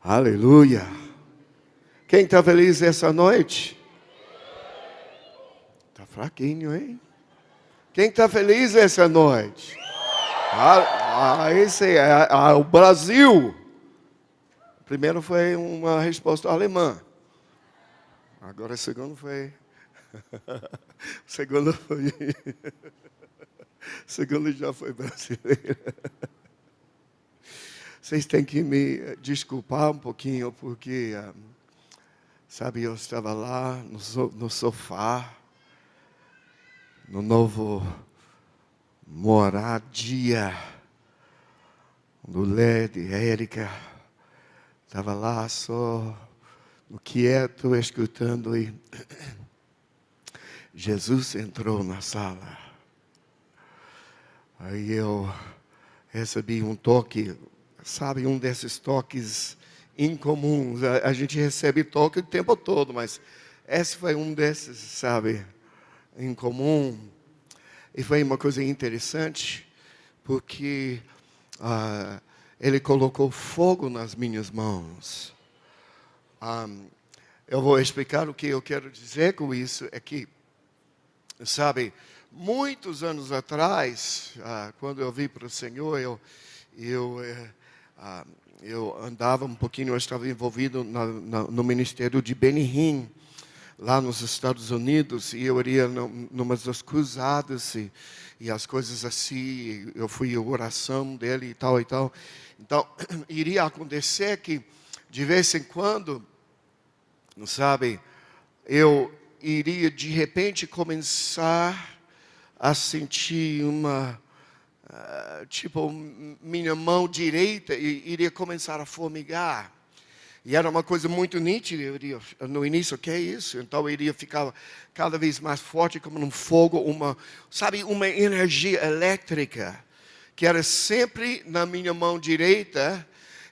Aleluia. Quem está feliz essa noite? Está fraquinho, hein? Quem está feliz essa noite? Esse é o Brasil. Primeiro foi uma resposta alemã. Agora o segundo foi... O segundo já foi brasileiro. Vocês têm que me desculpar um pouquinho, porque, sabe, eu estava lá no sofá, no novo moradia do LED, Érica. Estava lá só no quieto, escutando, e Jesus entrou na sala. Aí eu recebi um toque, sabe, um desses toques incomuns. A gente recebe toque o tempo todo, mas esse foi um desses, sabe, incomum. E foi uma coisa interessante, porque ele colocou fogo nas minhas mãos. Eu vou explicar o que eu quero dizer com isso. É que, sabe, muitos anos atrás, quando eu vim para o Senhor, eu andava um pouquinho, eu estava envolvido no ministério de Benny Hinn, lá nos Estados Unidos, e eu iria numa das cruzadas, e as coisas assim, eu fui a oração dele e tal e tal. Então, iria acontecer que, de vez em quando, sabe, eu iria de repente começar a sentir tipo, minha mão direita iria começar a formigar. E era uma coisa muito nítida. Eu iria, no início, o que é isso? Então eu iria ficar cada vez mais forte, como um fogo, uma energia elétrica, que era sempre na minha mão direita.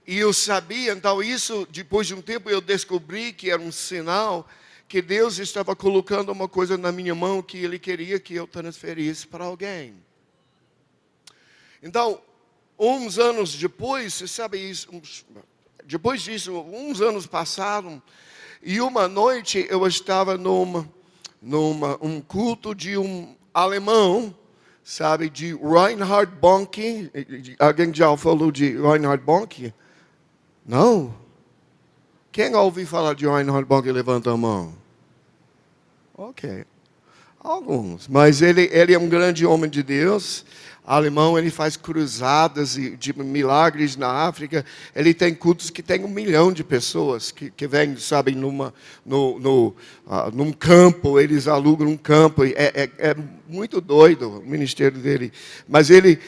E eu sabia, então isso, depois de um tempo, eu descobri que era um sinal que Deus estava colocando uma coisa na minha mão que Ele queria que eu transferisse para alguém. Então, uns anos depois, você sabe isso, depois disso, uns anos passaram, e uma noite eu estava num culto de um alemão, sabe, de Reinhard Bonnke. Alguém já falou de Reinhard Bonnke? Não? Quem ouviu falar de Reinhard Bonnke, levanta a mão. Ok. Alguns. Mas ele é um grande homem de Deus. Alemão, ele faz cruzadas de milagres na África. Ele tem cultos que tem 1 milhão de pessoas que vêm, sabe, num campo. Eles alugam um campo. É muito doido o ministério dele. Mas ele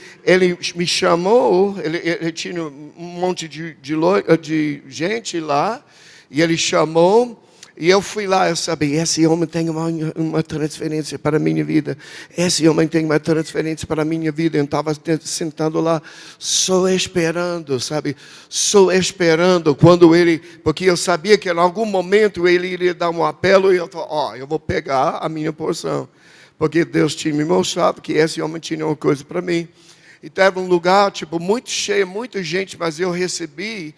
me chamou, ele tinha um monte de gente lá, e ele chamou. E eu fui lá, eu sabia, esse homem tem uma transferência para a minha vida. Esse homem tem uma transferência para a minha vida. Eu estava sentado lá, só esperando, sabe? Só esperando quando ele... Porque eu sabia que em algum momento ele iria dar um apelo e eu falei, eu vou pegar a minha porção. Porque Deus tinha me mostrado que esse homem tinha uma coisa para mim. E estava um lugar, tipo, muito cheio, muita gente, mas eu recebi...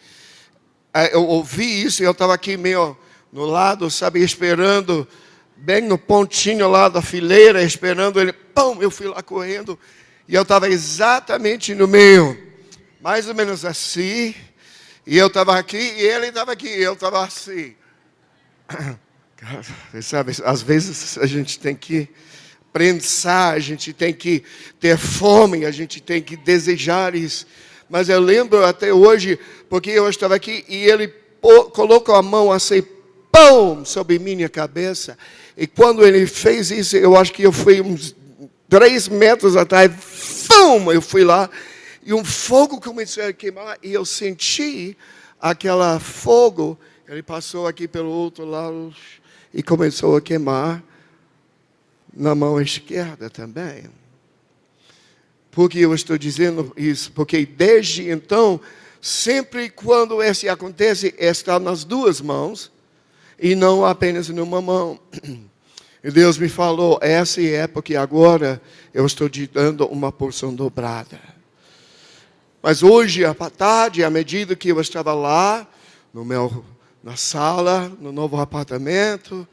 Eu ouvi isso e eu estava aqui meio... no lado, sabe, esperando, bem no pontinho lá da fileira, esperando ele, pum, eu fui lá correndo, e eu estava exatamente no meio, mais ou menos assim, e eu estava aqui, e ele estava aqui, e eu estava assim. Sabe, às vezes a gente tem que pensar, a gente tem que ter fome, a gente tem que desejar isso, mas eu lembro até hoje, porque eu estava aqui, e ele colocou a mão assim, pão, sobre minha cabeça. E quando ele fez isso, eu acho que eu fui uns 3 metros atrás, pum, eu fui lá, e um fogo começou a queimar, e eu senti aquele fogo, ele passou aqui pelo outro lado, e começou a queimar na mão esquerda também. Por que eu estou dizendo isso? Porque desde então, sempre quando isso acontece, está nas 2 mãos, e não apenas numa mão. E Deus me falou, essa é porque agora eu estou te dando uma porção dobrada. Mas hoje, à tarde, à medida que eu estava lá, na sala, no novo apartamento,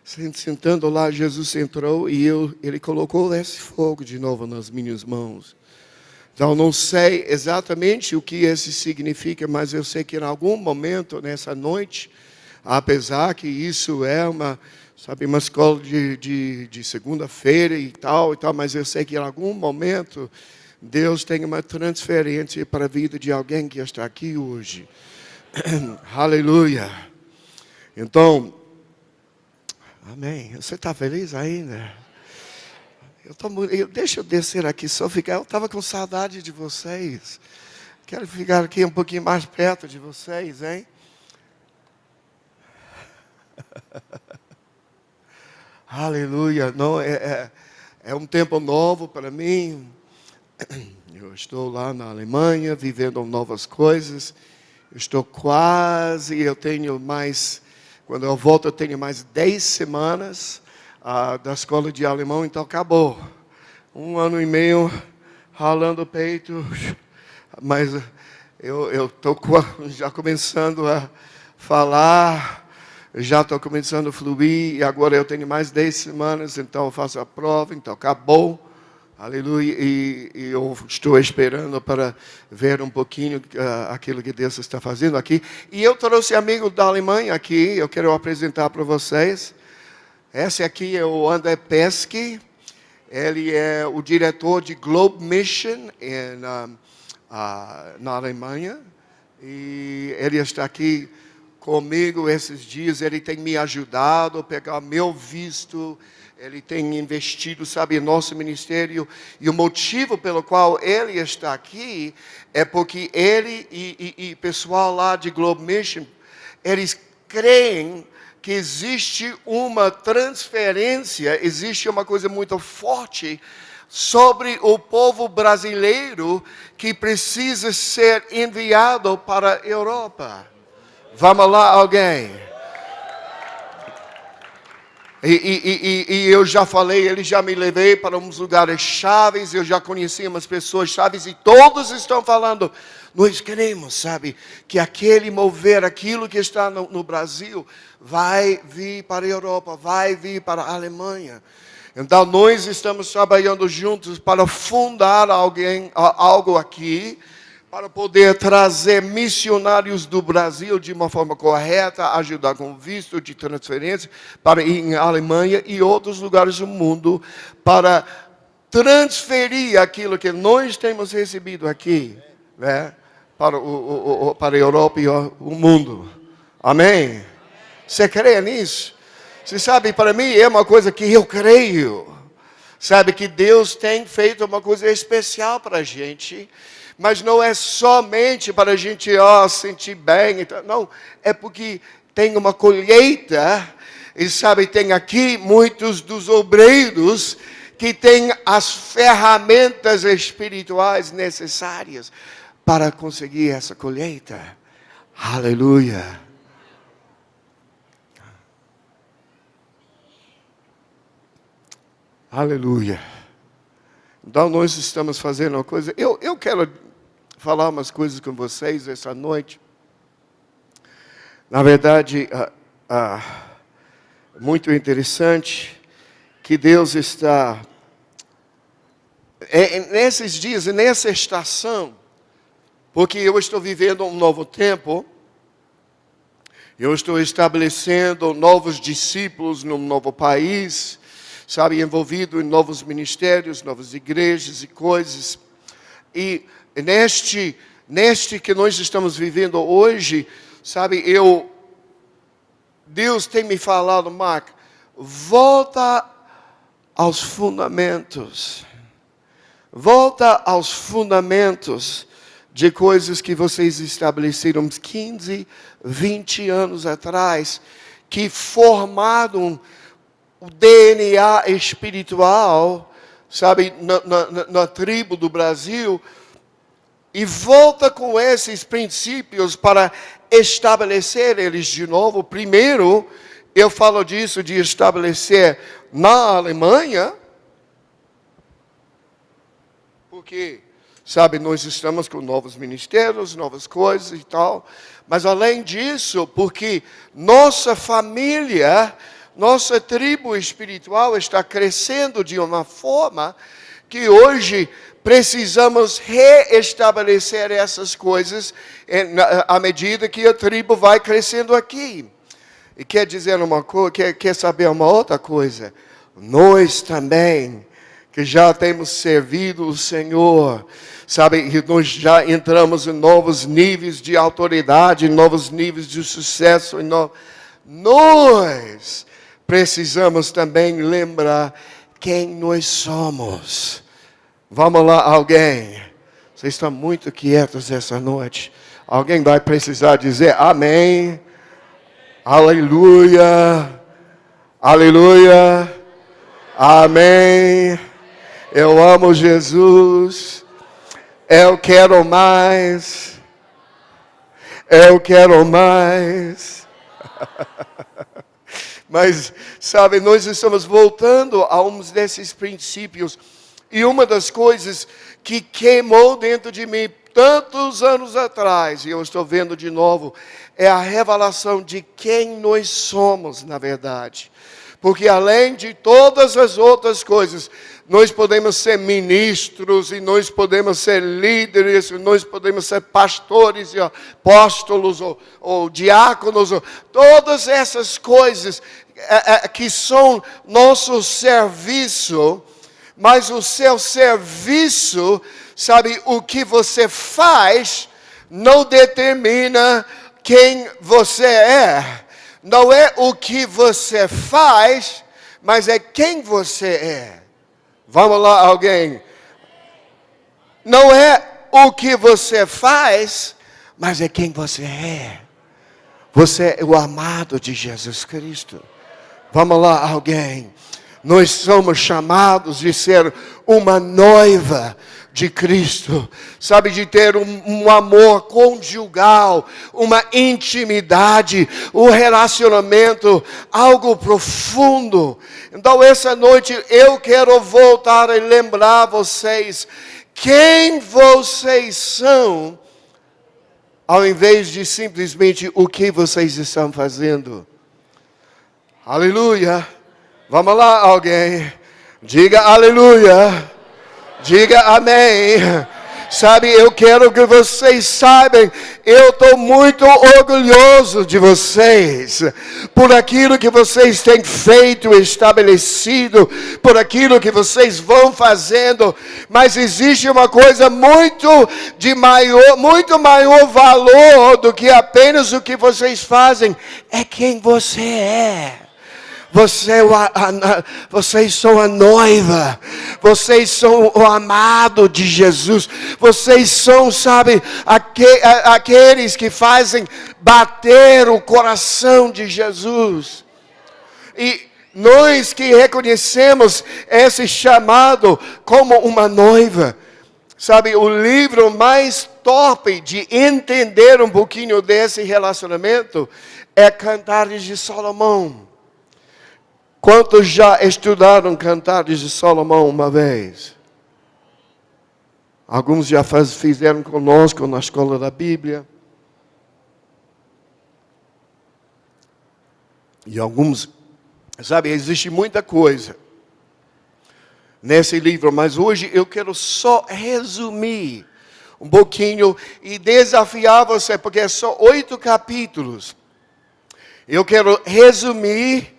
sentando lá, Jesus entrou e ele colocou esse fogo de novo nas minhas mãos. Então, não sei exatamente o que isso significa, mas eu sei que em algum momento, nessa noite, apesar que isso é uma escola de segunda-feira e tal, mas eu sei que em algum momento, Deus tem uma transferência para a vida de alguém que está aqui hoje. Aleluia. Então, amém. Você está feliz ainda? Deixa eu descer aqui, só ficar. Eu estava com saudade de vocês. Quero ficar aqui um pouquinho mais perto de vocês, hein? Aleluia. Não, é um tempo novo para mim. Eu estou lá na Alemanha, vivendo novas coisas. Quando eu volto, eu tenho mais 10 semanas da escola de alemão, então acabou. 1 ano e meio ralando o peito, mas eu estou já começando a falar, já estou começando a fluir, e agora eu tenho mais 10 semanas, então eu faço a prova, então acabou. Aleluia, e eu estou esperando para ver um pouquinho aquilo que Deus está fazendo aqui. E eu trouxe amigo da Alemanha aqui, eu quero apresentar para vocês. Esse aqui é o André Pesky, ele é o diretor de Globe Mission na Alemanha. E ele está aqui comigo esses dias, ele tem me ajudado a pegar meu visto. Ele tem investido, em nosso ministério. E o motivo pelo qual ele está aqui é porque ele e o pessoal lá de Globe Mission, eles creem que existe uma transferência, existe uma coisa muito forte sobre o povo brasileiro que precisa ser enviado para a Europa. Vamos lá, alguém? E eu já falei, ele já me levei para uns lugares chaves, eu já conheci umas pessoas chaves e todos estão falando, nós queremos, que aquele mover, aquilo que está no Brasil, vai vir para a Europa, vai vir para a Alemanha. Então nós estamos trabalhando juntos para fundar algo aqui, para poder trazer missionários do Brasil de uma forma correta, ajudar com visto de transferência para ir em Alemanha e outros lugares do mundo, para transferir aquilo que nós temos recebido aqui, né, para a Europa e o mundo. Amém? Você crê nisso? Você sabe, para mim é uma coisa que eu creio. Que Deus tem feito uma coisa especial para a gente. Mas não é somente para a gente sentir bem. Não, é porque tem uma colheita. E tem aqui muitos dos obreiros que têm as ferramentas espirituais necessárias para conseguir essa colheita. Aleluia. Aleluia. Então nós estamos fazendo uma coisa. Eu quero falar umas coisas com vocês essa noite. Na verdade, muito interessante que Deus está nesses dias, nessa estação, porque eu estou vivendo um novo tempo. Eu estou estabelecendo novos discípulos num novo país, envolvido em novos ministérios, novas igrejas e coisas. E neste que nós estamos vivendo hoje, Deus tem me falado, Mark, volta aos fundamentos. Volta aos fundamentos de coisas que vocês estabeleceram uns 15, 20 anos atrás, que formaram o DNA espiritual, na tribo do Brasil, e volta com esses princípios para estabelecer eles de novo. Primeiro, eu falo disso de estabelecer na Alemanha, porque Sabe, nós estamos com novos ministérios, novas coisas e tal. Mas além disso, porque nossa família, nossa tribo espiritual está crescendo de uma forma que hoje precisamos reestabelecer essas coisas à medida que a tribo vai crescendo aqui. E quer dizer uma coisa, quer saber uma outra coisa? Nós também, que já temos servido o Senhor, sabe, nós já entramos em novos níveis de autoridade, novos níveis de sucesso. Nós precisamos também lembrar quem nós somos. Vamos lá, alguém. Vocês estão muito quietos essa noite. Alguém vai precisar dizer amém. Aleluia. Aleluia. Amém. Eu amo Jesus. Eu quero mais. Eu quero mais. Mas, sabe, nós estamos voltando a uns desses princípios. E uma das coisas que queimou dentro de mim tantos anos atrás, e eu estou vendo de novo, é a revelação de quem nós somos, na verdade. Porque além de todas as outras coisas, nós podemos ser ministros, e nós podemos ser líderes, e nós podemos ser pastores, e apóstolos, ou diáconos, todas essas coisas que são nosso serviço. Mas o seu serviço, sabe, o que você faz, não determina quem você é. Não é o que você faz, mas é quem você é. Vamos lá, alguém. Não é o que você faz, mas é quem você é. Você é o amado de Jesus Cristo. Vamos lá, alguém. Nós somos chamados de ser uma noiva de Cristo, sabe, de ter um amor conjugal, uma intimidade, um relacionamento, algo profundo. Então, essa noite eu quero voltar e lembrar vocês quem vocês são, ao invés de simplesmente o que vocês estão fazendo. Aleluia. Vamos lá, alguém. Diga aleluia. Diga amém. Sabe, eu quero que vocês saibam, eu estou muito orgulhoso de vocês, por aquilo que vocês têm feito, estabelecido, por aquilo que vocês vão fazendo, mas existe uma coisa muito maior valor do que apenas o que vocês fazem, é quem você é. Vocês são a noiva, vocês são o amado de Jesus, vocês são, sabe, aqueles que fazem bater o coração de Jesus. E nós que reconhecemos esse chamado como uma noiva, sabe, o livro mais top de entender um pouquinho desse relacionamento é Cantares de Salomão. Quantos já estudaram Cantares de Salomão uma vez? Alguns já fizeram conosco na escola da Bíblia. E alguns, sabe, existe muita coisa nesse livro, mas hoje eu quero só resumir um pouquinho e desafiar você, porque é só 8 capítulos. Eu quero resumir,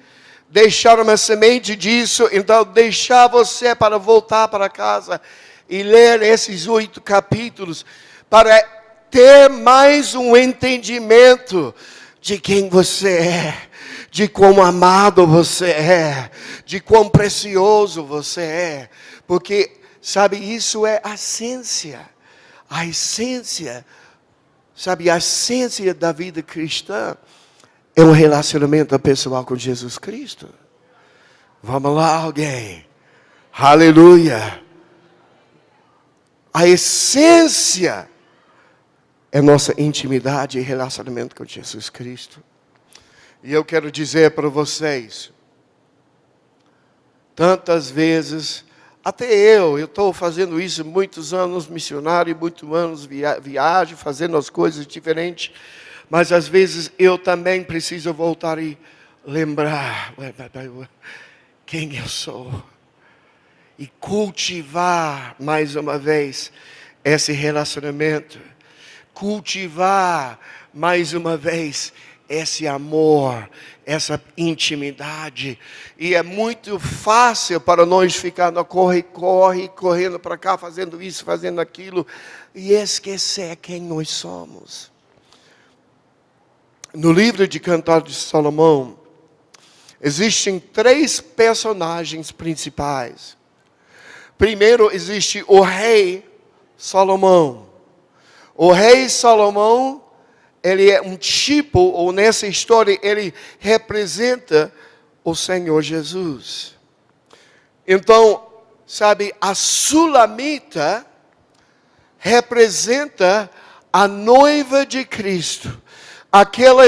deixar uma semente disso, então deixar você para voltar para casa e ler esses 8 capítulos, para ter mais um entendimento de quem você é, de quão amado você é, de quão precioso você é, porque, sabe, isso é a essência, sabe, a essência da vida cristã. É um relacionamento pessoal com Jesus Cristo. Vamos lá, alguém. Aleluia. A essência é nossa intimidade e relacionamento com Jesus Cristo. E eu quero dizer para vocês, tantas vezes Até eu estou fazendo isso muitos anos, missionário, muitos anos viagem, fazendo as coisas diferentes. Mas às vezes eu também preciso voltar e lembrar quem eu sou. E cultivar mais uma vez esse relacionamento. Cultivar mais uma vez esse amor, essa intimidade. E é muito fácil para nós ficar no correndo para cá, fazendo isso, fazendo aquilo, e esquecer quem nós somos. No livro de Cantares de Salomão, existem 3 personagens principais. Primeiro existe o rei Salomão. O rei Salomão, ele é um tipo, ou nessa história, ele representa o Senhor Jesus. Então, sabe, a Sulamita representa a noiva de Cristo. Aquela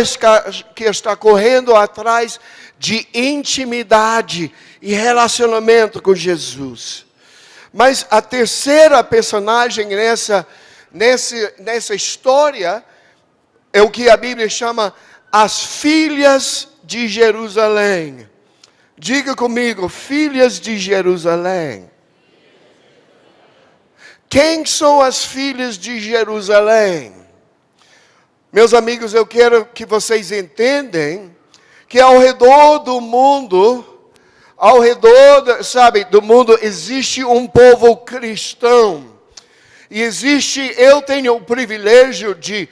que está correndo atrás de intimidade e relacionamento com Jesus. Mas a terceira personagem nessa história é o que a Bíblia chama as filhas de Jerusalém. Diga comigo, filhas de Jerusalém. Quem são as filhas de Jerusalém? Meus amigos, eu quero que vocês entendam que ao redor do mundo, do mundo, existe um povo cristão. E eu tenho o privilégio de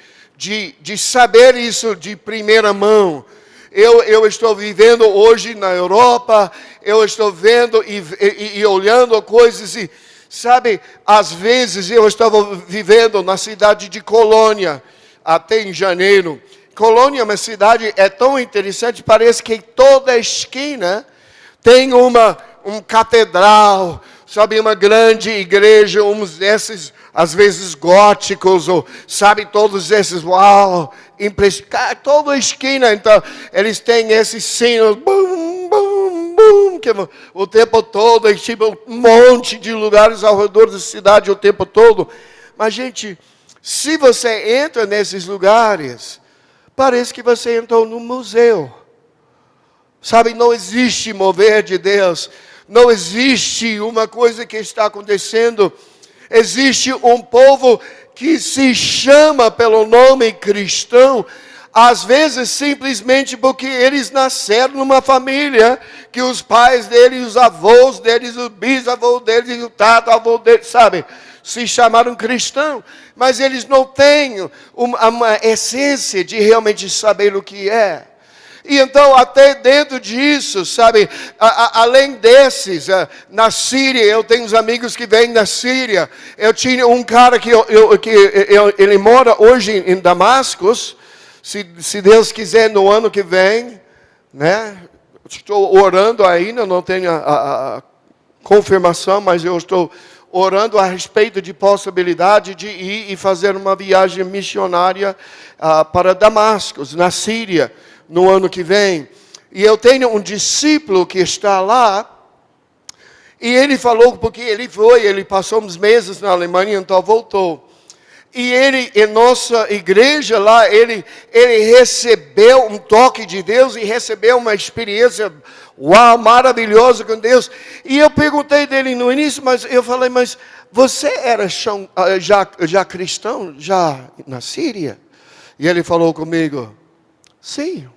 saber isso de primeira mão. Eu estou vivendo hoje na Europa, eu estou vendo e olhando coisas e, sabe, às vezes eu estava vivendo na cidade de Colônia, até em janeiro. Colônia é uma cidade, é tão interessante, parece que toda esquina tem um catedral, sabe, uma grande igreja, uns desses, às vezes góticos, ou sabe, todos esses, uau, impressionante, toda esquina, então, eles têm esses sinos, bum, bum, bum, que o tempo todo, tipo, um monte de lugares ao redor da cidade o tempo todo. Mas, gente, se você entra nesses lugares, parece que você entrou num museu. Sabe, não existe mover de Deus. Não existe uma coisa que está acontecendo. Existe um povo que se chama pelo nome cristão, às vezes simplesmente porque eles nasceram numa família que os pais deles, os avós deles, o bisavô deles, o tataravô deles, sabe, se chamaram cristão, mas eles não têm uma essência de realmente saber o que é. E então, até dentro disso, sabe, além desses, na Síria, eu tenho uns amigos que vêm da Síria. Eu tinha um cara que ele mora hoje em Damasco. Se Deus quiser, no ano que vem, né? Estou orando ainda, não tenho a confirmação, mas eu estou orando a respeito de possibilidade de ir e fazer uma viagem missionária para Damasco, na Síria, no ano que vem. E eu tenho um discípulo que está lá, e ele falou, porque ele passou uns meses na Alemanha, então voltou. E ele, em nossa igreja lá, ele recebeu um toque de Deus e recebeu uma experiência, uau, maravilhosa com Deus. E eu perguntei dele no início, mas eu falei, mas você era já cristão, já na Síria? E ele falou comigo, sim.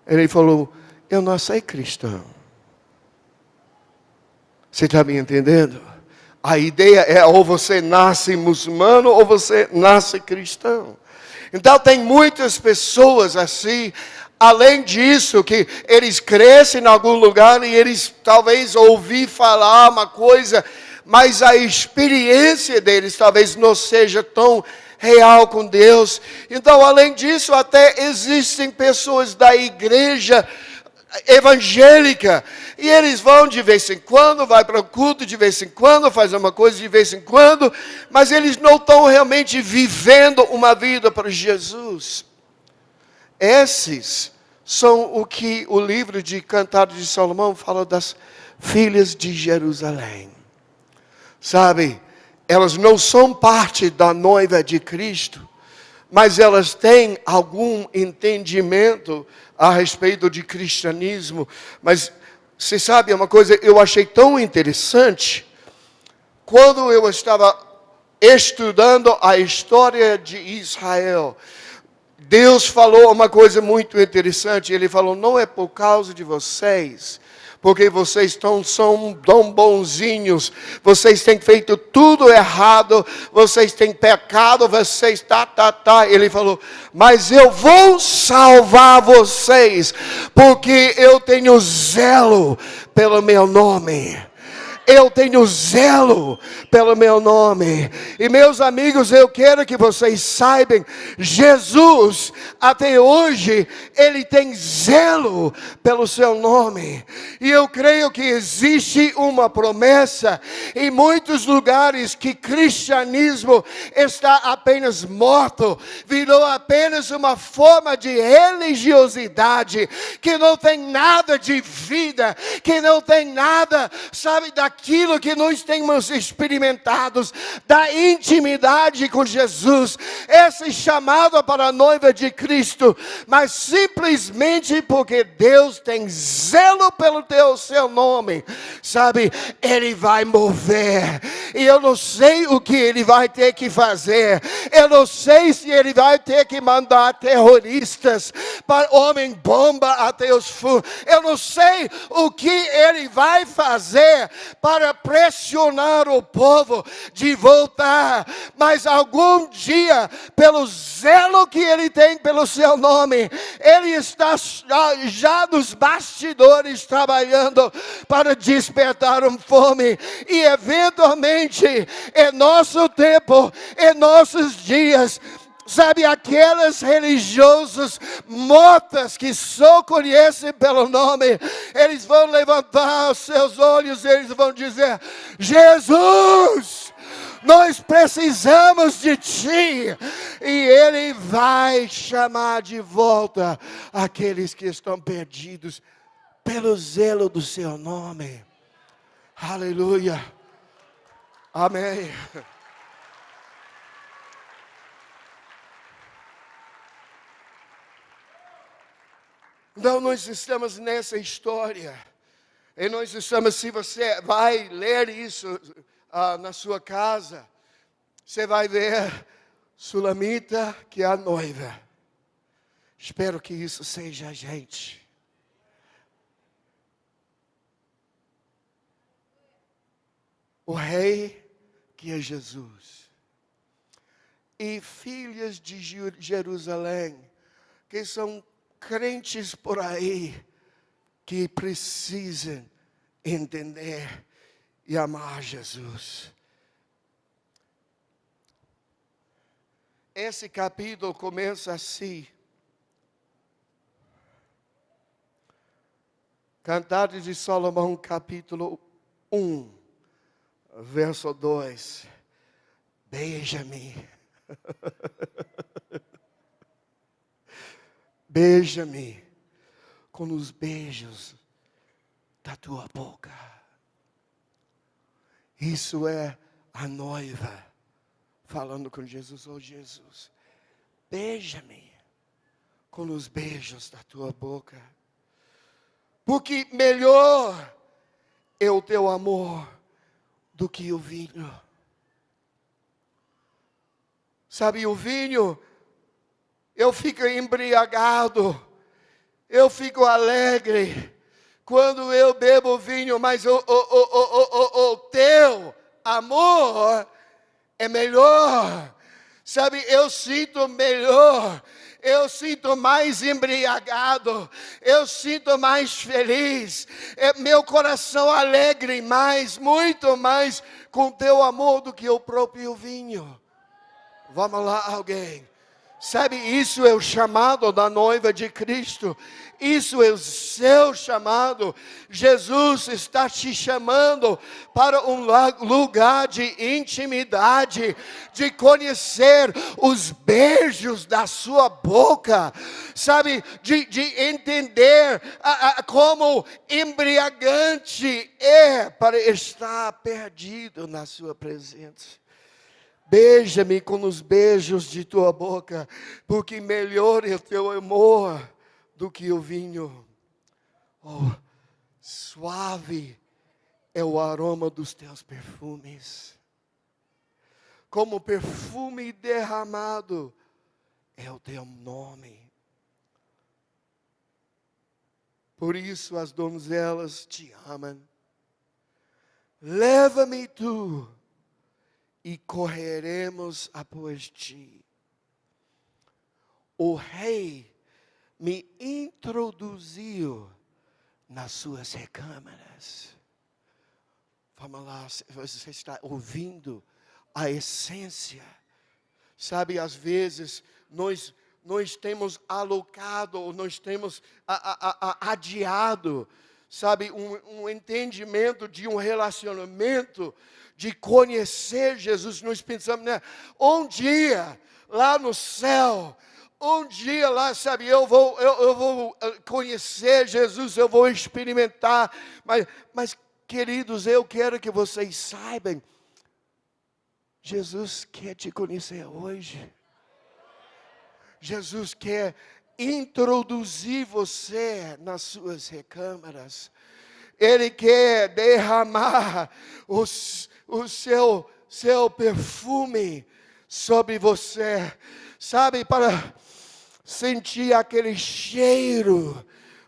Ele falou, eu nasci cristão. Você está me entendendo? A ideia é ou você nasce muçulmano ou você nasce cristão. Então tem muitas pessoas assim, além disso, que eles crescem em algum lugar e eles talvez ouvir falar uma coisa, mas a experiência deles talvez não seja tão real com Deus. Então, além disso, até existem pessoas da igreja evangélica, e eles vão de vez em quando, vai para o culto de vez em quando, faz uma coisa de vez em quando, mas eles não estão realmente vivendo uma vida para Jesus. Esses são o que o livro de Cantares de Salomão fala das filhas de Jerusalém. sabe, elas não são parte da noiva de Cristo, mas elas têm algum entendimento a respeito de cristianismo. Mas você sabe uma coisa, eu achei tão interessante, quando eu estava estudando a história de Israel, Deus falou uma coisa muito interessante. Ele falou, não é por causa de vocês, porque vocês são tão bonzinhos, vocês têm feito tudo errado, vocês têm pecado, vocês Ele falou, mas eu vou salvar vocês, porque eu tenho zelo pelo meu nome. Eu tenho zelo pelo meu nome. E meus amigos, eu quero que vocês saibam, Jesus, até hoje, Ele tem zelo pelo seu nome. E eu creio que existe uma promessa em muitos lugares que cristianismo está apenas morto, virou apenas uma forma de religiosidade, que não tem nada de vida, que não tem nada, sabe, daquilo que nós temos experimentados, da intimidade com Jesus, esse chamado para a noiva de Cristo, mas simplesmente porque Deus tem zelo pelo seu nome, sabe, Ele vai mover, e eu não sei o que Ele vai ter que fazer, eu não sei se Ele vai ter que mandar terroristas para homem-bomba até os fundos, eu não sei o que Ele vai fazer para pressionar o povo de voltar, mas algum dia, pelo zelo que Ele tem pelo seu nome, Ele está já nos bastidores trabalhando para despertar uma fome, e eventualmente, em nosso tempo, em nossos dias, sabe, aqueles religiosos mortas que só conhecem pelo nome, eles vão levantar os seus olhos e eles vão dizer, Jesus, nós precisamos de Ti. E Ele vai chamar de volta aqueles que estão perdidos pelo zelo do seu nome. Aleluia. Amém. Então nós estamos nessa história, e nós estamos, se você vai ler isso na sua casa, você vai ver Sulamita, que é a noiva. Espero que isso seja a gente. O rei, que é Jesus. E filhas de Jerusalém, que são crentes por aí, que precisam entender e amar Jesus. Esse capítulo começa assim. Cantares de Salomão, capítulo 1, verso 2. Beija-me. Beija-me com os beijos da tua boca. Isso é a noiva falando com Jesus. Oh Jesus, beija-me com os beijos da tua boca. Porque melhor é o teu amor do que o vinho. Sabe, o vinho, eu fico embriagado, eu fico alegre quando eu bebo vinho, mas o teu amor é melhor. Sabe, eu sinto melhor, eu sinto mais embriagado, eu sinto mais feliz, meu coração alegre mais, muito mais com teu amor do que o próprio vinho. Vamos lá, alguém. Sabe, isso é o chamado da noiva de Cristo. Isso é o seu chamado. Jesus está te chamando para um lugar de intimidade, de conhecer os beijos da sua boca, sabe, de entender como embriagante é para estar perdido na sua presença. Beija-me com os beijos de tua boca, porque melhor é o teu amor do que o vinho. Oh, suave é o aroma dos teus perfumes. Como perfume derramado é o teu nome. Por isso as donzelas te amam. Leva-me tu, e correremos após ti. O rei me introduziu nas suas recâmaras. Vamos lá, você está ouvindo a essência. Sabe, às vezes nós temos alocado, nós temos adiado, sabe, um entendimento de um relacionamento, de conhecer Jesus. Nós pensamos, né? Um dia lá no céu, um dia lá, sabe, eu vou conhecer Jesus, eu vou experimentar. Mas queridos, eu quero que vocês saibam, Jesus quer te conhecer hoje. Jesus quer introduzir você nas suas recâmaras. Ele quer derramar o seu perfume sobre você, sabe, para sentir aquele cheiro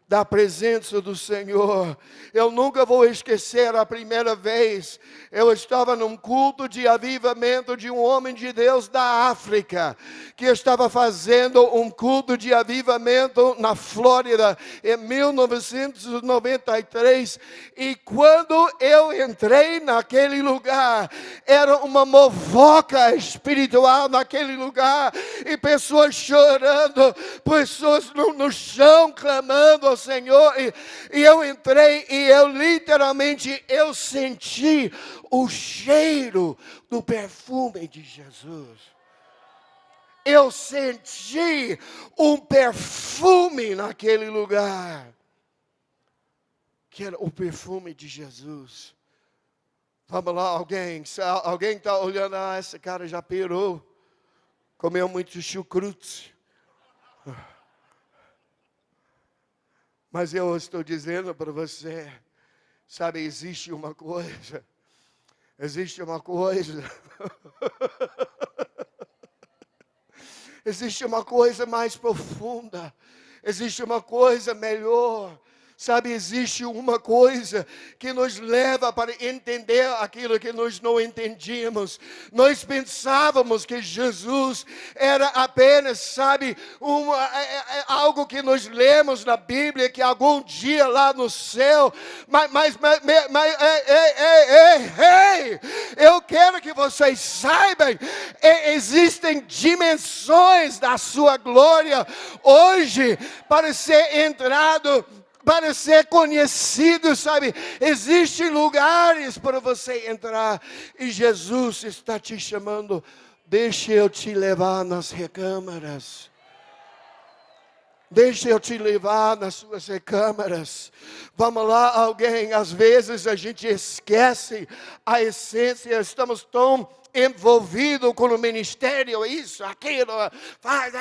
da presença do Senhor. Eu nunca vou esquecer a primeira vez, eu estava num culto de avivamento de um homem de Deus da África, que estava fazendo um culto de avivamento na Flórida, em 1993, e quando eu entrei naquele lugar, era uma movoca espiritual naquele lugar, e pessoas chorando, pessoas no chão clamando ao Senhor, e eu entrei e eu literalmente senti o cheiro do perfume de Jesus. Eu senti um perfume naquele lugar, que era o perfume de Jesus. Vamos lá, alguém está olhando, esse cara já pirou, comeu muito chucrute. Mas eu estou dizendo para você, sabe, existe uma coisa existe uma coisa mais profunda, existe uma coisa melhor. Sabe, existe uma coisa que nos leva para entender aquilo que nós não entendíamos. Nós pensávamos que Jesus era apenas, sabe, algo que nós lemos na Bíblia, que algum dia lá no céu, mas eu quero que vocês saibam, existem dimensões da sua glória hoje para ser entrado, para ser conhecido, sabe? Existem lugares para você entrar, e Jesus está te chamando. Deixa eu te levar nas recâmaras. Deixa eu te levar nas suas recâmaras. Vamos lá, alguém. Às vezes a gente esquece a essência. Estamos tão envolvidos com o ministério, isso, aquilo, faz,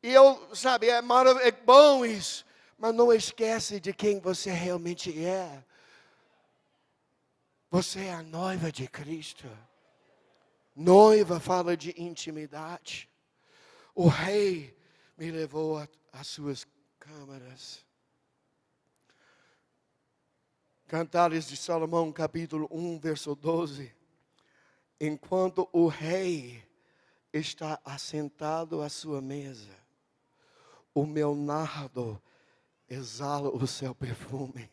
e sabe, é bom isso. Mas não esquece de quem você realmente é. Você é a noiva de Cristo. Noiva fala de intimidade. O rei me levou às suas câmaras. Cantares de Salomão, capítulo 1, verso 12. Enquanto o rei está assentado à sua mesa, o meu nardo exala o seu perfume.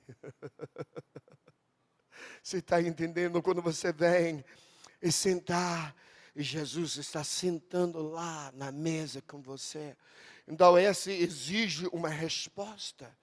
Você está entendendo? Quando você vem e sentar E Jesus está sentando lá na mesa com você. Então, esse exige uma resposta.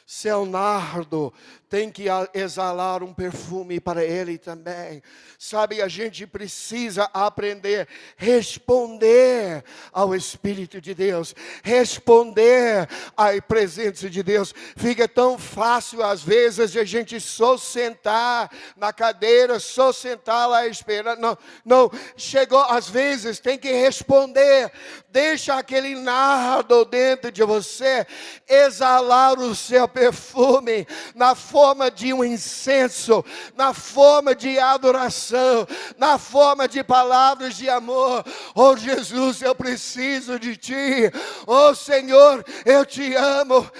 Seu nardo tem que exalar um perfume para ele também. Sabe, a gente precisa aprender a responder ao Espírito de Deus, responder à presença de Deus. Fica tão fácil às vezes a gente só sentar na cadeira, só sentar lá esperando. Não, chegou às vezes, tem que responder. Deixa aquele nardo dentro de você exalar o seu perfume na forma de um incenso, na forma de adoração, na forma de palavras de amor. Oh Jesus, eu preciso de Ti. Oh Senhor, eu Te amo.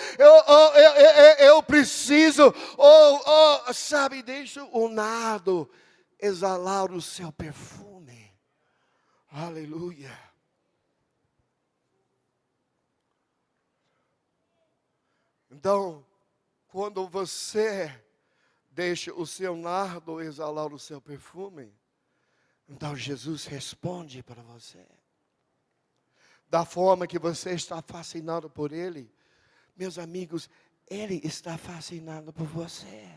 Eu preciso. Sabe, deixa o nardo exalar o seu perfume. Aleluia. Então, quando você deixa o seu nardo exalar o seu perfume, então Jesus responde para você. Da forma que você está fascinado por Ele, meus amigos, Ele está fascinado por você.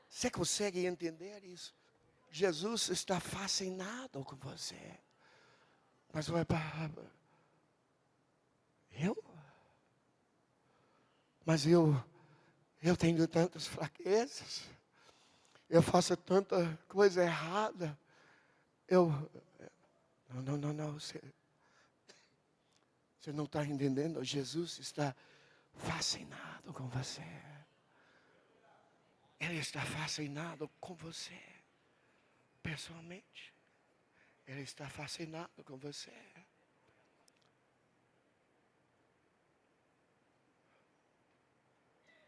Você consegue entender isso? Jesus está fascinado com você. Mas vai para... Mas eu tenho tantas fraquezas. Eu faço tanta coisa errada. Não. Você não está entendendo? Jesus está fascinado com você. Ele está fascinado com você. Pessoalmente. Ele está fascinado com você.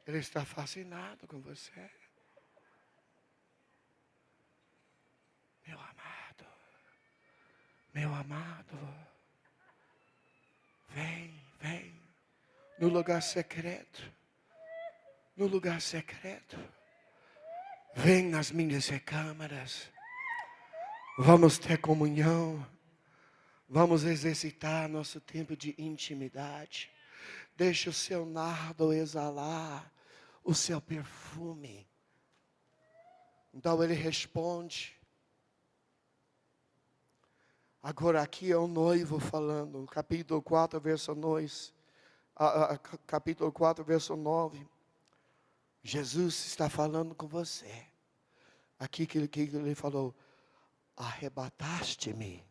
Ele está fascinado com você. Meu amado, vem, no lugar secreto, vem nas minhas recâmaras, vamos ter comunhão, vamos exercitar nosso tempo de intimidade. Deixa o seu nardo exalar o seu perfume. Então ele responde. Agora aqui é o noivo falando, capítulo 4, verso 9. Capítulo 4, verso 9. Jesus está falando com você. Aqui que ele falou, arrebataste-me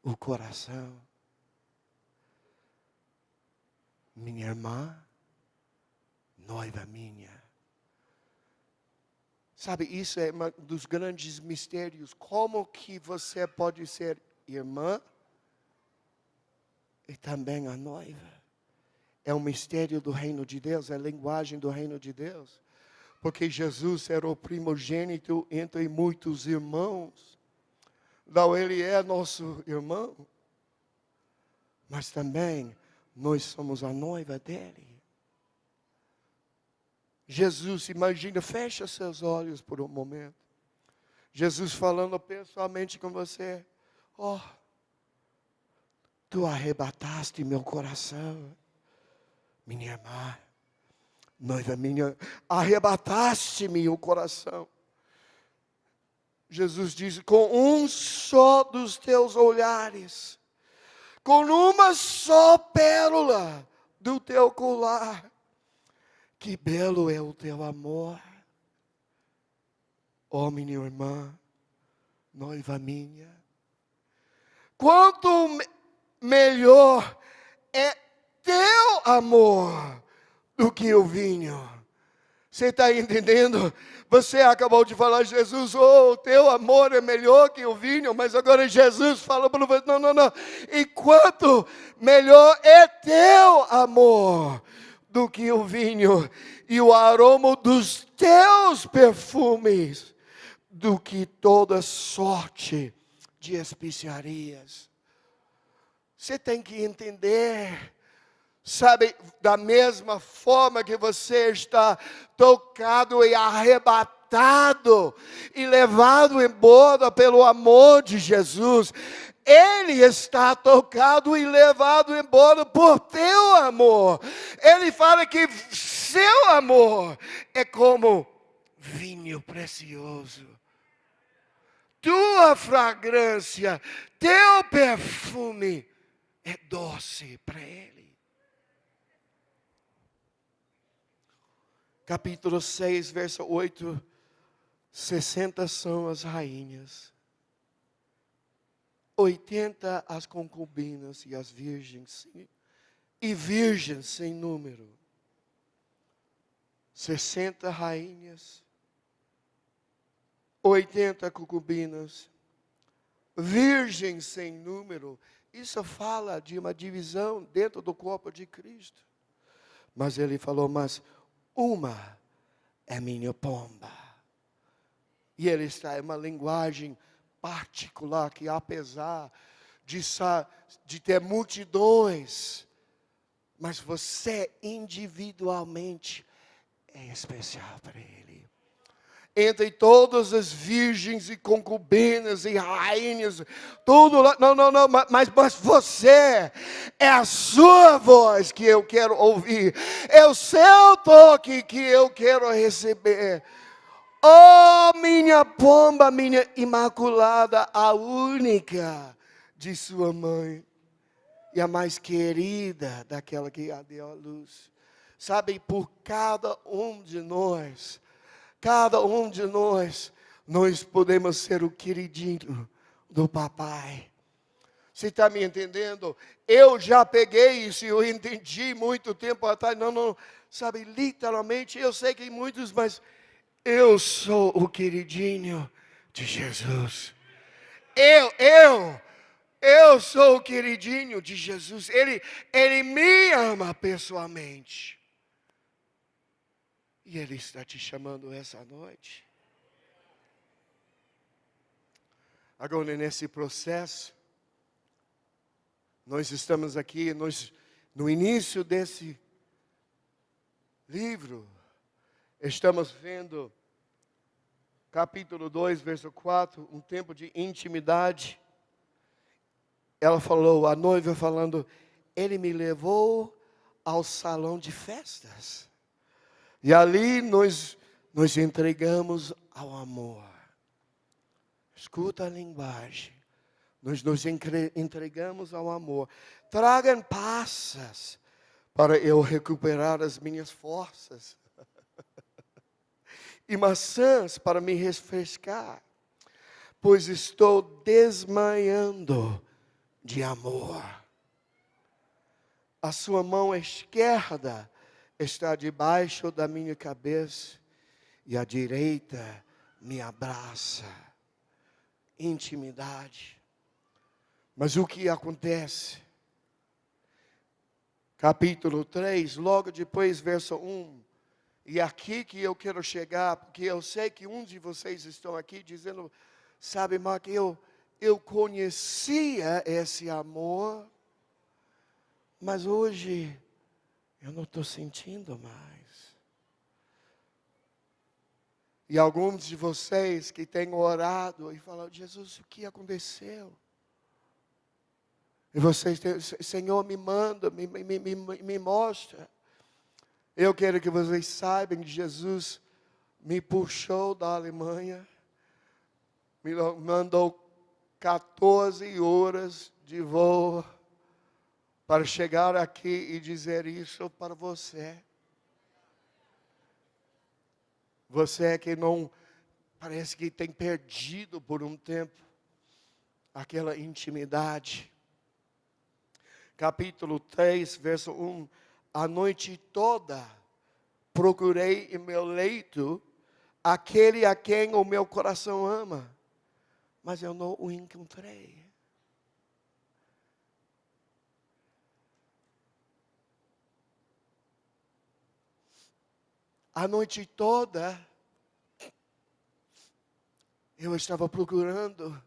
o coração. Minha irmã, noiva minha. Sabe, isso é um dos grandes mistérios. Como que você pode ser irmã e também a noiva? É um mistério do reino de Deus, é a linguagem do reino de Deus. Porque Jesus era o primogênito entre muitos irmãos. Então ele é nosso irmão. Mas também nós somos a noiva dele. Jesus, imagina, fecha seus olhos por um momento. Jesus falando pessoalmente com você. Oh, tu arrebataste meu coração. Minha irmã, noiva minha, arrebataste-me o coração. Jesus diz, com um só dos teus olhares, com uma só pérola do teu colar, que belo é o teu amor. Oh, minha irmã, noiva minha, quanto melhor é teu amor do que o vinho. Você está entendendo? Você acabou de falar, Jesus, oh, teu amor é melhor que o vinho, mas agora Jesus fala para você, não. E quanto melhor é teu amor do que o vinho, e o aroma dos teus perfumes, do que toda sorte de especiarias. Você tem que entender. Sabe, da mesma forma que você está tocado e arrebatado e levado embora pelo amor de Jesus, Ele está tocado e levado embora por teu amor. Ele fala que seu amor é como vinho precioso. Tua fragrância, teu perfume é doce para Ele. Capítulo 6, verso 8. 60 são as rainhas, 80 as concubinas e as virgens, e virgens sem número. 60 rainhas, 80 concubinas, virgens sem número. Isso fala de uma divisão dentro do corpo de Cristo. Mas ele falou, mas uma é minha pomba. E ele está em uma linguagem particular que, apesar de ter multidões, mas você individualmente é especial para Ele. Entre todas as virgens e concubinas e rainhas, tudo lá, não, mas você, é a sua voz que eu quero ouvir, é o seu toque que eu quero receber. Oh, minha pomba, minha imaculada, a única de sua mãe. E a mais querida daquela que a deu à luz. Sabe, por cada um de nós, nós podemos ser o queridinho do papai. Você está me entendendo? Eu já peguei isso, eu entendi muito tempo atrás. Não, sabe, literalmente, eu sei que muitos, mas eu sou o queridinho de Jesus. Eu sou o queridinho de Jesus. Ele me ama pessoalmente. E Ele está te chamando essa noite. Agora, nesse processo, nós estamos aqui, no início desse livro, estamos vendo capítulo 2, verso 4, um tempo de intimidade. Ela falou, a noiva falando, Ele me levou ao salão de festas. E ali nós entregamos ao amor. Escuta a linguagem. Nós nos entregamos ao amor. Tragam passas para eu recuperar as minhas forças. E maçãs para me refrescar, pois estou desmaiando de amor. A sua mão esquerda está debaixo da minha cabeça e a direita me abraça. Intimidade. Mas o que acontece? Capítulo 3, logo depois, verso 1. E aqui que eu quero chegar, porque eu sei que um de vocês estão aqui dizendo, sabe, Mark, eu conhecia esse amor, mas hoje eu não estou sentindo mais. E alguns de vocês que têm orado e falam, Jesus, o que aconteceu? E vocês, Senhor, me manda, me mostra. Eu quero que vocês saibam que Jesus me puxou da Alemanha, me mandou 14 horas de voo para chegar aqui e dizer isso para você. Você que não, parece que tem perdido por um tempo aquela intimidade. Capítulo 3, verso 1. A noite toda procurei em meu leito aquele a quem o meu coração ama, mas eu não o encontrei. A noite toda eu estava procurando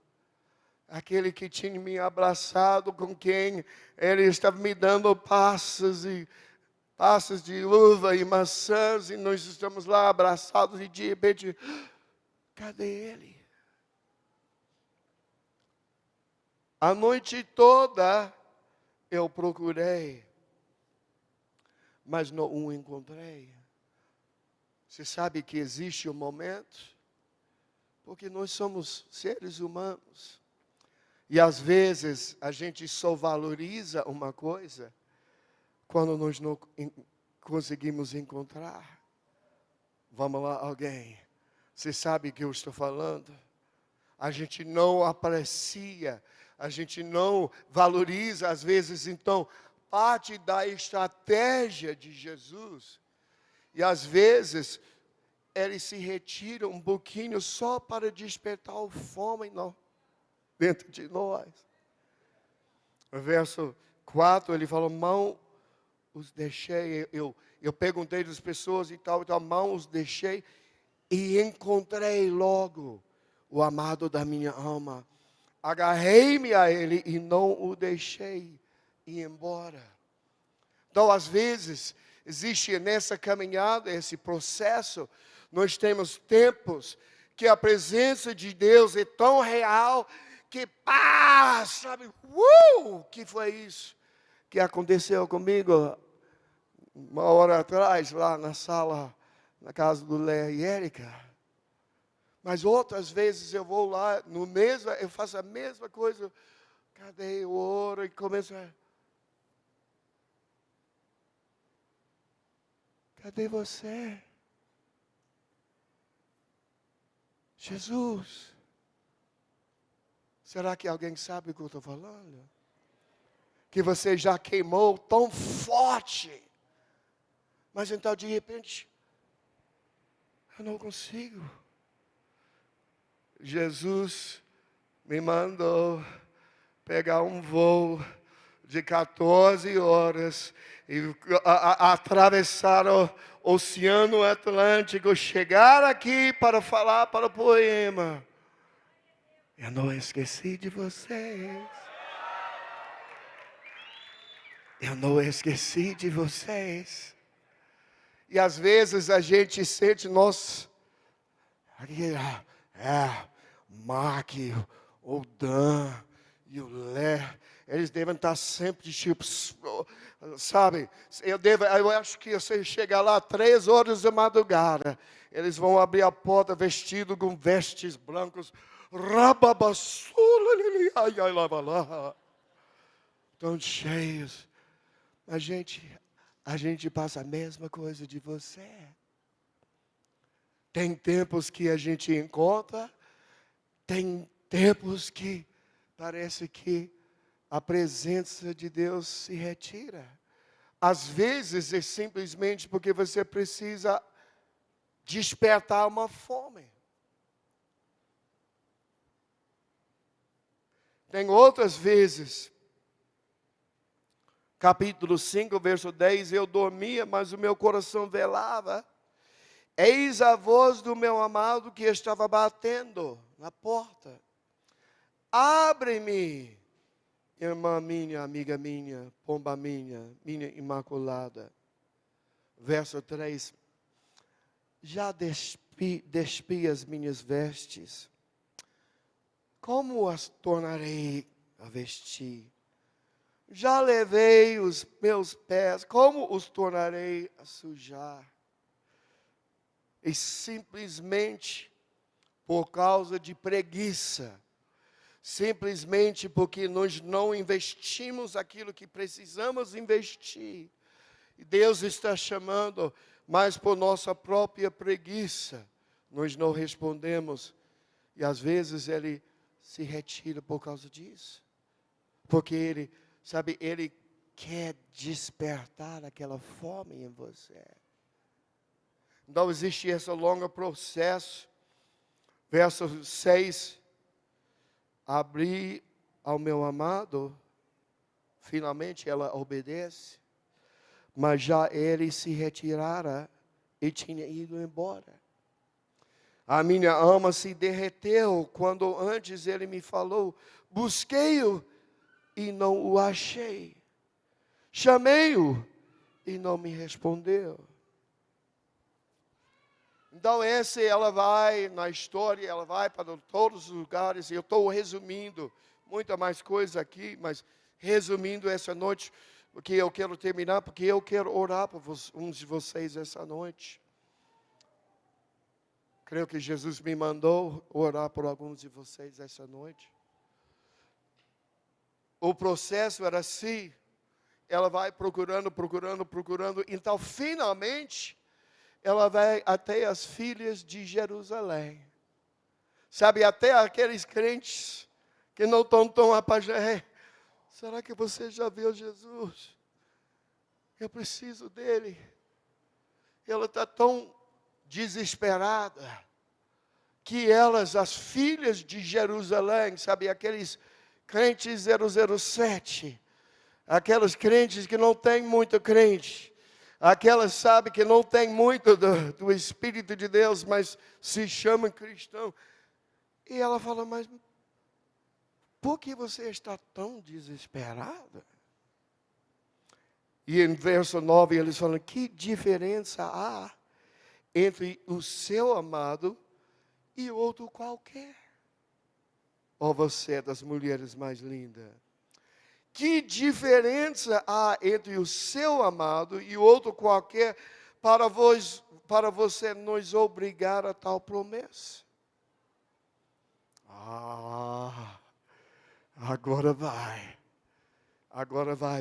aquele que tinha me abraçado, com quem Ele estava me dando passas de uva e maçãs, e nós estamos lá abraçados, e de repente, cadê Ele? A noite toda eu procurei, mas não o encontrei. Você sabe que existe um momento, porque nós somos seres humanos. E às vezes a gente só valoriza uma coisa quando nós não conseguimos encontrar. Vamos lá, alguém. Você sabe o que eu estou falando? A gente não aprecia, a gente não valoriza, às vezes, então, parte da estratégia de Jesus. E às vezes, ele se retira um pouquinho só para despertar o fome dentro de nós. No verso 4, ele falou, mão os deixei, eu perguntei das pessoas e tal, mão os deixei e encontrei logo o amado da minha alma. Agarrei-me a ele e não o deixei ir embora. Então, às vezes, existe nessa caminhada, esse processo, nós temos tempos que a presença de Deus é tão real que, sabe, que foi isso que aconteceu comigo uma hora atrás, lá na sala, na casa do Léa e Érica. Mas outras vezes eu vou lá, eu faço a mesma coisa. Cadê o ouro? E começo a... Cadê você? Jesus. Será que alguém sabe o que eu estou falando? Que você já queimou tão forte. Mas então, de repente, eu não consigo. Jesus me mandou pegar um voo de 14 horas e atravessar o Oceano Atlântico, chegar aqui para falar para o poema. Eu não esqueci de vocês. Eu não esqueci de vocês. E às vezes a gente sente, Mark, o Dan e o Lé, eles devem estar sempre de tipo, sabe? Eu acho que você chegar lá 3 horas da madrugada, eles vão abrir a porta vestido com vestes brancos, tão cheios. A gente passa a mesma coisa de você. Tem tempos que a gente encontra, tem tempos que parece que a presença de Deus se retira. Às vezes é simplesmente porque você precisa despertar uma fome. Tem outras vezes, capítulo 5, verso 10, eu dormia, mas o meu coração velava. Eis a voz do meu amado que estava batendo na porta. Abre-me, irmã minha, amiga minha, pomba minha imaculada. Verso 3. Já despi as minhas vestes. Como as tornarei a vestir? Já levei os meus pés, como os tornarei a sujar? E simplesmente por causa de preguiça, simplesmente porque nós não investimos aquilo que precisamos investir. E Deus está chamando, mas por nossa própria preguiça, nós não respondemos. E às vezes Ele se retira por causa disso. Porque Ele quer despertar aquela fome em você. Então existe esse longo processo. Verso 6. Abri ao meu amado. Finalmente ela obedece. Mas já ele se retirara e tinha ido embora. A minha alma se derreteu quando antes ele me falou. Busquei-o e não o achei. Chamei-o e não me respondeu. Então ela vai na história, ela vai para todos os lugares, e eu estou resumindo muita mais coisa aqui, mas resumindo essa noite, porque eu quero terminar, porque eu quero orar por uns de vocês essa noite. Creio que Jesus me mandou orar por alguns de vocês essa noite. O processo era assim, ela vai procurando, então finalmente ela vai até as filhas de Jerusalém. Sabe, até aqueles crentes que não estão tão apaixonados. Será que você já viu Jesus? Eu preciso dele. Ela está tão desesperada que elas, as filhas de Jerusalém, sabe, aqueles crentes 007, aquelas crentes que não tem muito crente, aquelas, sabe, que não tem muito do Espírito de Deus, mas se chamam cristão. E ela fala, mas por que você está tão desesperada? E em verso 9 eles falam, que diferença há entre o seu amado e outro qualquer? Ó você é das mulheres mais lindas. Que diferença há entre o seu amado e outro qualquer para você nos obrigar a tal promessa? Agora vai,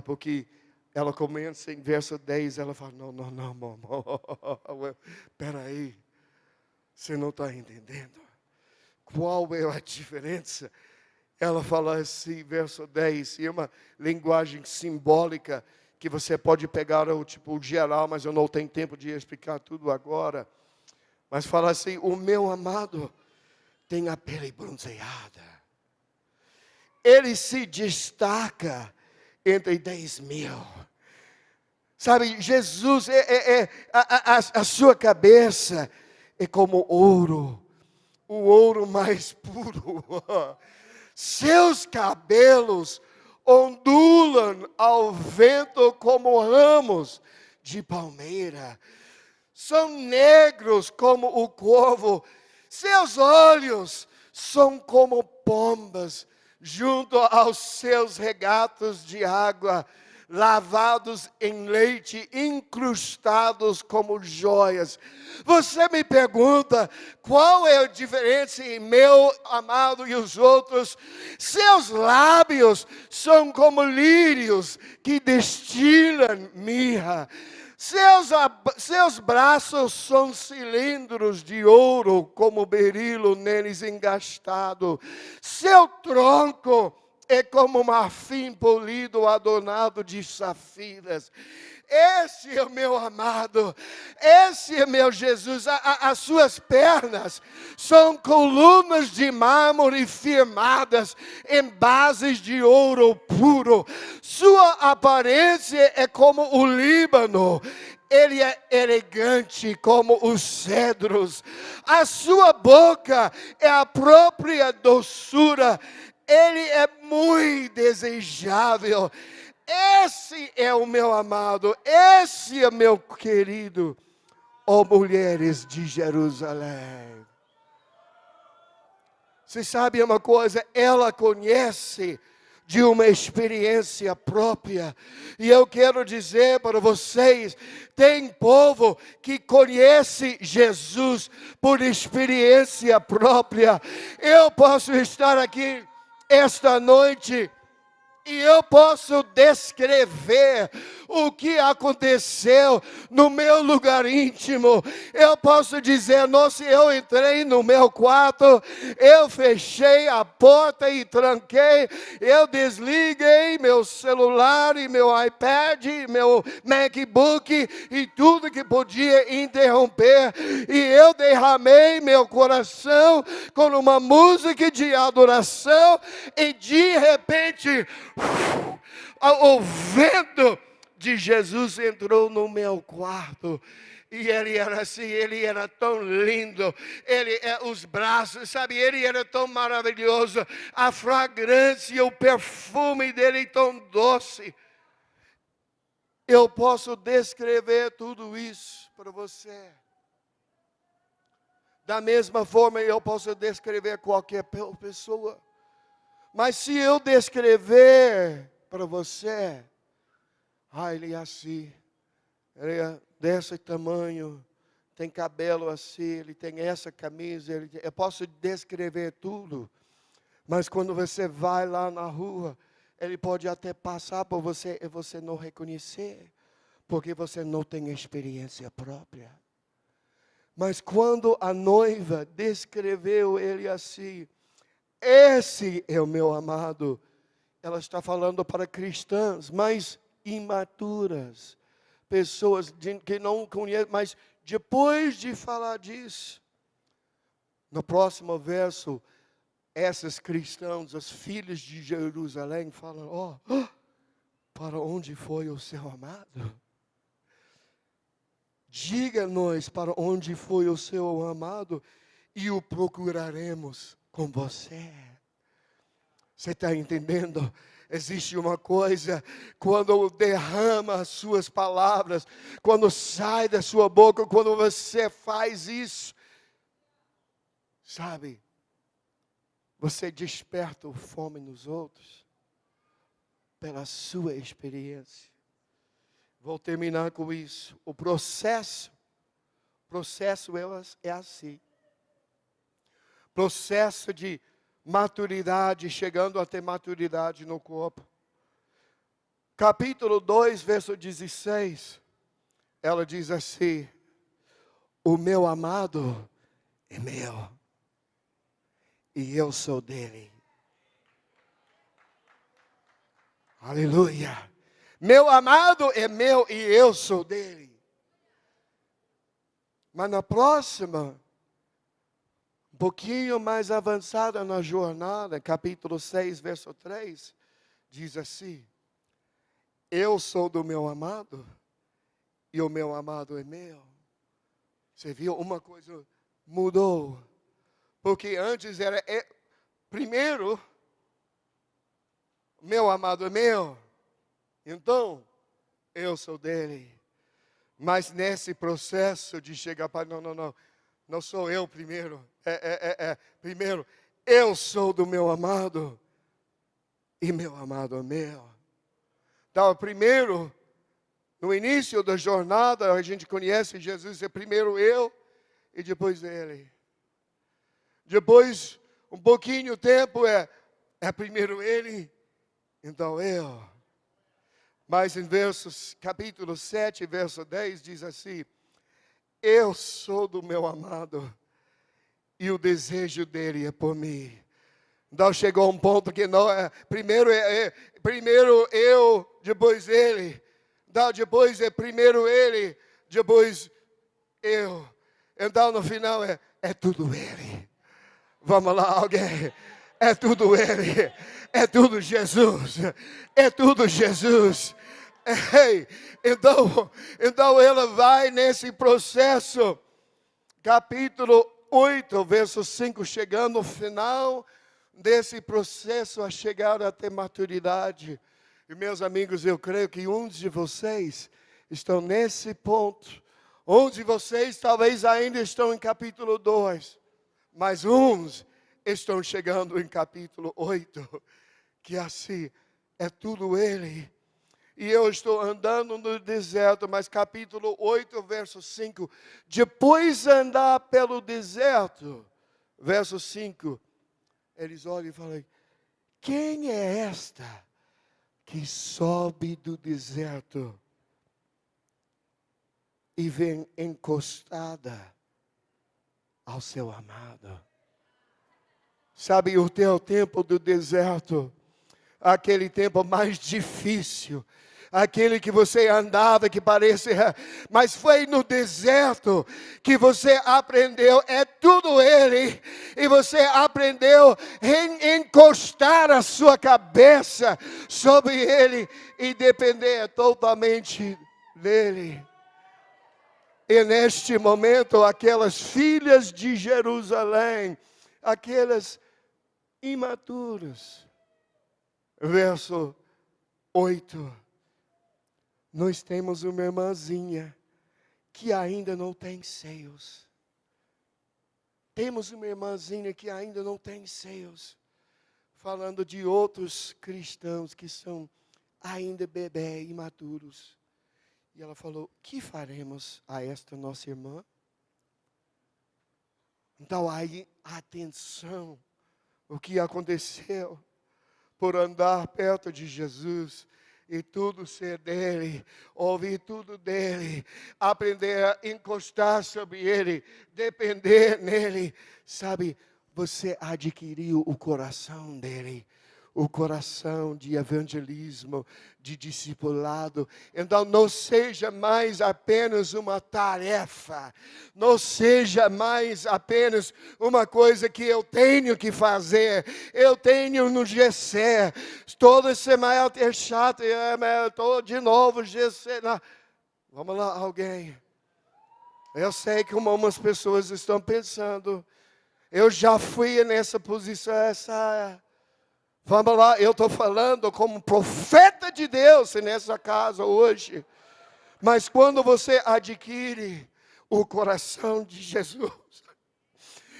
porque ela começa em verso 10, ela fala, não, espera aí, você não está entendendo. Qual é a diferença? Ela fala assim, verso 10, e é uma linguagem simbólica, que você pode pegar o tipo geral, mas eu não tenho tempo de explicar tudo agora. Mas fala assim, o meu amado tem a pele bronzeada. Ele se destaca entre 10.000. Sabe, Jesus, a sua cabeça é como ouro, o ouro mais puro. Seus cabelos ondulam ao vento como ramos de palmeira. São negros como o corvo. Seus olhos são como pombas junto aos seus regatos de água, lavados em leite, incrustados como joias. Você me pergunta, qual é a diferença em meu amado e os outros? Seus lábios são como lírios que destilam mirra. Seus braços são cilindros de ouro, como berilo neles engastado. Seu tronco é como marfim polido, adornado de safiras. Esse é o meu amado, esse é meu Jesus. As suas pernas são colunas de mármore firmadas em bases de ouro puro. Sua aparência é como o Líbano. Ele é elegante como os cedros. A sua boca é a própria doçura. Ele é muito desejável. Esse é o meu amado, esse é meu querido, ó mulheres de Jerusalém. Você sabe uma coisa? Ela conhece de uma experiência própria. E eu quero dizer para vocês, tem povo que conhece Jesus por experiência própria. Eu posso estar aqui esta noite e eu posso descrever o que aconteceu no meu lugar íntimo. Eu posso dizer, nossa, eu entrei no meu quarto, eu fechei a porta e tranquei, eu desliguei meu celular e meu iPad, meu MacBook e tudo que podia interromper. E eu derramei meu coração com uma música de adoração e de repente o vento de Jesus entrou no meu quarto. E ele era assim, ele era tão lindo, os braços, sabe, ele era tão maravilhoso, a fragrância, o perfume dele tão doce. Eu posso descrever tudo isso para você. Da mesma forma, eu posso descrever qualquer pessoa. Mas se eu descrever para você, ele é assim, ele é desse tamanho, tem cabelo assim, ele tem essa camisa, eu posso descrever tudo. Mas quando você vai lá na rua, ele pode até passar por você e você não reconhecer, porque você não tem experiência própria. Mas quando a noiva descreveu ele assim, esse é o meu amado, ela está falando para cristãs, mas imaturas, pessoas que não conhecem, mas depois de falar disso, no próximo verso, esses cristãos, os filhos de Jerusalém, falam, para onde foi o seu amado? Diga-nos para onde foi o seu amado e o procuraremos com você. Você está entendendo? Existe uma coisa, quando derrama as suas palavras, quando sai da sua boca, quando você faz isso, sabe? Você desperta o fome nos outros, pela sua experiência. Vou terminar com isso. O processo é assim. Processo de maturidade, chegando a ter maturidade no corpo. Capítulo 2, verso 16, ela diz assim, o meu amado é meu, e eu sou dele. Aleluia. Meu amado é meu, e eu sou dele. Mas na próxima, um pouquinho mais avançada na jornada, capítulo 6, verso 3, diz assim, eu sou do meu amado, e o meu amado é meu. Você viu? Uma coisa mudou. Porque antes era, primeiro, meu amado é meu, então, eu sou dele. Mas nesse processo de chegar para, não sou eu primeiro, primeiro, eu sou do meu amado, e meu amado é meu. Então, primeiro, no início da jornada, a gente conhece Jesus, é primeiro eu e depois ele. Depois, um pouquinho tempo, é primeiro ele, então eu. Mas em capítulo 7, verso 10, diz assim, eu sou do meu amado, e o desejo dele é por mim. Então chegou um ponto que não é, primeiro eu, depois ele. Então depois é primeiro ele, depois eu. Então no final é tudo ele. Vamos lá, alguém. É tudo ele. É tudo Jesus. É tudo Jesus. Ei, então ela vai nesse processo. Capítulo 8, verso 5, chegando no final desse processo a chegar a ter maturidade. E meus amigos, eu creio que uns de vocês estão nesse ponto. Uns de vocês talvez ainda estão em capítulo 2. Mas uns estão chegando em capítulo 8. Que assim, é tudo ele. E eu estou andando no deserto, mas capítulo 8, verso 5. Depois de andar pelo deserto, verso 5. Eles olham e falam, quem é esta que sobe do deserto e vem encostada ao seu amado? Sabe, o teu tempo do deserto, aquele tempo mais difícil, aquele que você andava que parecia, mas foi no deserto que você aprendeu, é tudo ele, e você aprendeu a encostar a sua cabeça sobre ele e depender totalmente dele. E neste momento, aquelas filhas de Jerusalém, aquelas imaturas, verso 8, nós temos uma irmãzinha que ainda não tem seios. Temos uma irmãzinha que ainda não tem seios. falando de outros cristãos que são ainda bebês, imaturos. E ela falou: que faremos a esta nossa irmã? Então aí, atenção, o que aconteceu por andar perto de Jesus e tudo ser dele, ouvir tudo dele, aprender a encostar sobre ele, depender nele, sabe? Você adquiriu o coração dele. O coração de evangelismo, de discipulado. Então não seja mais apenas uma tarefa, não seja mais apenas uma coisa que eu tenho que fazer, eu tenho no GC, toda semana é chato, estou de novo GC. Não. Vamos lá, alguém. Eu sei que umas pessoas estão pensando, eu já fui nessa posição, vamos lá, eu estou falando como profeta de Deus nessa casa hoje. Mas quando você adquire o coração de Jesus,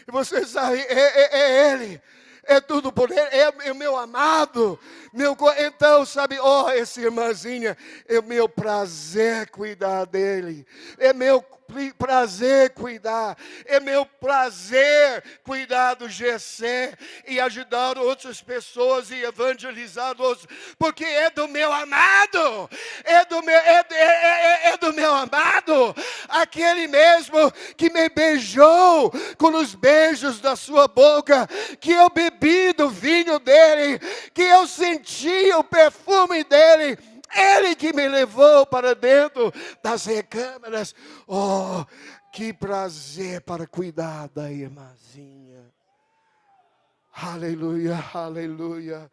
e você sabe, é Ele, é tudo por Ele, é o meu amado. Então, sabe, essa irmãzinha, é meu prazer cuidar dele, é meu prazer cuidar, é meu prazer cuidar do GC e ajudar outras pessoas e evangelizar outros, porque é do meu amado, é do meu amado, aquele mesmo que me beijou com os beijos da sua boca, que eu bebi do vinho dele, que eu senti o perfume dele. Ele que me levou para dentro das recâmaras. Oh, que prazer para cuidar da irmãzinha. Aleluia, aleluia.